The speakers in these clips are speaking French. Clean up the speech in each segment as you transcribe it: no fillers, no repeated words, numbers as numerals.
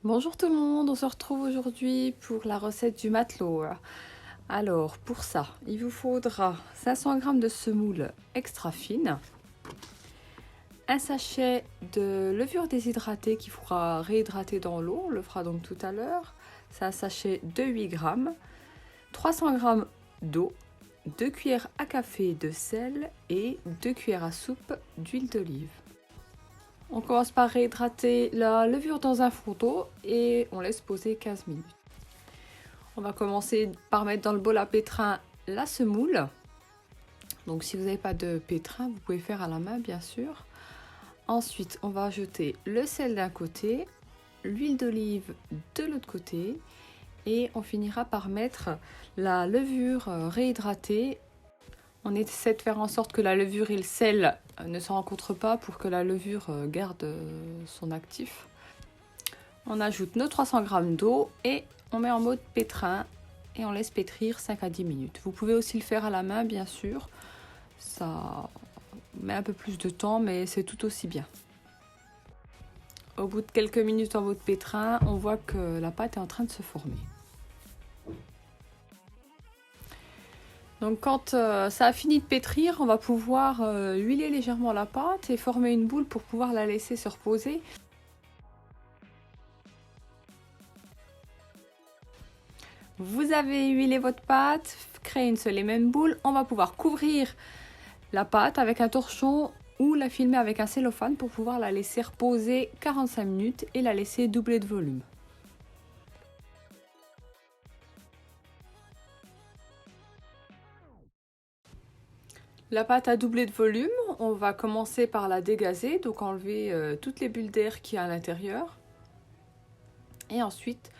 Bonjour tout le monde, on se retrouve aujourd'hui pour la recette du matelot. Alors pour ça, il vous faudra 500 g de semoule extra fine, un sachet de levure déshydratée qu'il faudra réhydrater dans l'eau, on le fera donc tout à l'heure, c'est un sachet de 8 g, 300 g d'eau, 2 cuillères à café de sel et 2 cuillères à soupe d'huile d'olive. On commence par réhydrater la levure dans un fond d'eau et on laisse poser 15 minutes. On va commencer par mettre dans le bol à pétrin la semoule. Donc si vous n'avez pas de pétrin, vous pouvez faire à la main bien sûr. Ensuite, on va ajouter le sel d'un côté, l'huile d'olive de l'autre côté et on finira par mettre la levure réhydratée. On essaie de faire en sorte que la levure et le sel ne se rencontrent pas pour que la levure garde son actif. On ajoute nos 300 g d'eau et on met en mode pétrin et on laisse pétrir 5 à 10 minutes. Vous pouvez aussi le faire à la main bien sûr, ça met un peu plus de temps mais c'est tout aussi bien. Au bout de quelques minutes en mode pétrin, on voit que la pâte est en train de se former. Donc quand ça a fini de pétrir, on va pouvoir huiler légèrement la pâte et former une boule pour pouvoir la laisser se reposer. Vous avez huilé votre pâte, créé une seule et même boule. On va pouvoir couvrir la pâte avec un torchon ou la filmer avec un cellophane pour pouvoir la laisser reposer 45 minutes et la laisser doubler de volume. La pâte a doublé de volume, on va commencer par la dégazer, donc enlever toutes les bulles d'air qu'il y a à l'intérieur. Et ensuite,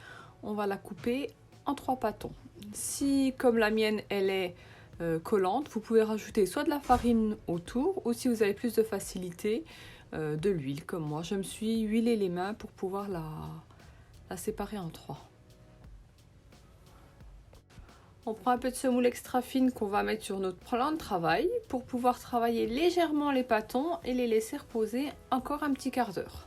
on va la couper en 3 pâtons. Si, comme la mienne, elle est collante, vous pouvez rajouter soit de la farine autour, ou si vous avez plus de facilité, de l'huile, comme moi. Je me suis huilé les mains pour pouvoir la séparer en 3. On prend un peu de semoule extra fine qu'on va mettre sur notre plan de travail pour pouvoir travailler légèrement les pâtons et les laisser reposer encore un petit quart d'heure.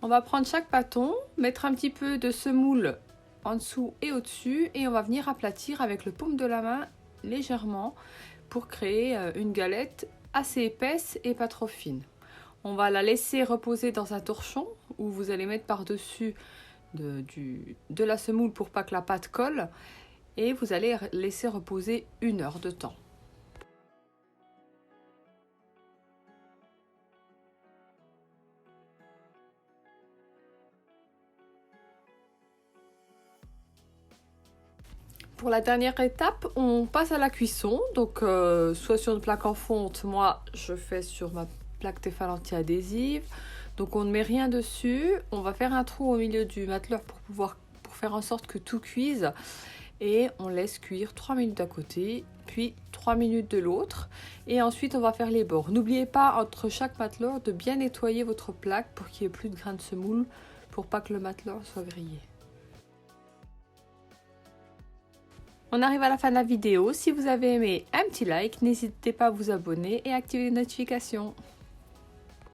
On va prendre chaque pâton, mettre un petit peu de semoule en dessous et au-dessus et on va venir aplatir avec le paume de la main légèrement pour créer une galette assez épaisse et pas trop fine. On va la laisser reposer dans un torchon où vous allez mettre par-dessus de la semoule pour pas que la pâte colle et vous allez laisser reposer 1 heure de temps. Pour la dernière étape, on passe à la cuisson, donc soit sur une plaque en fonte, moi je fais sur ma plaque Tefal anti-adhésive, donc on ne met rien dessus, on va faire un trou au milieu du mateleur pour faire en sorte que tout cuise et on laisse cuire 3 minutes d'un côté, puis 3 minutes de l'autre et ensuite on va faire les bords. N'oubliez pas entre chaque mateleur de bien nettoyer votre plaque pour qu'il n'y ait plus de grains de semoule, pour pas que le mateleur soit grillé. On arrive à la fin de la vidéo. Si vous avez aimé, un petit like, n'hésitez pas à vous abonner et activer les notifications.